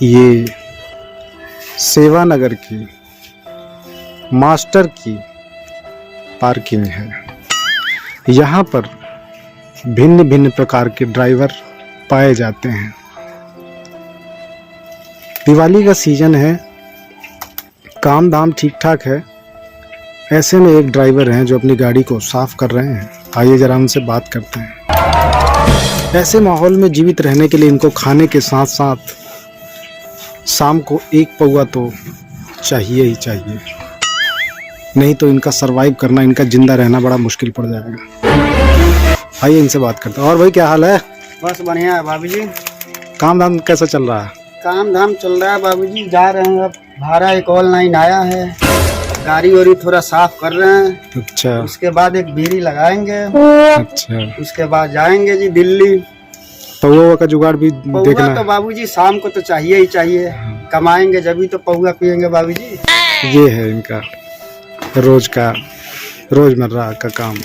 ये सेवानगर की मास्टर की पार्किंग है। यहाँ पर भिन्न भिन्न प्रकार के ड्राइवर पाए जाते हैं। दिवाली का सीजन है, काम धाम ठीक ठाक है। ऐसे में एक ड्राइवर हैं जो अपनी गाड़ी को साफ कर रहे हैं। आइए जरा उनसे बात करते हैं। ऐसे माहौल में जीवित रहने के लिए इनको खाने के साथ साथ शाम को एक पौआ तो चाहिए ही चाहिए, नहीं तो इनका सरवाइव करना, इनका जिंदा रहना बड़ा मुश्किल पड़ जाएगा। आइए इनसे बात करते हैं। और भाई क्या हाल है? बस बढ़िया है बाबू जी। काम धाम कैसा चल रहा है? काम धाम चल रहा है बाबू जी, जा रहे हैं। अब भाड़ा एक ऑनलाइन आया है, गाड़ी वाड़ी थोड़ा साफ कर रहे हैं। अच्छा। उसके बाद एक बीड़ी लगाएंगे। अच्छा। उसके बाद जाएंगे जी दिल्ली। पौआ का जुगाड़ भी देखना पौआ है। तो बाबू जी शाम को तो चाहिए ही चाहिए, कमाएंगे जब ही तो पौआ पियेंगे बाबू जी। ये है इनका रोजमर्रा का काम।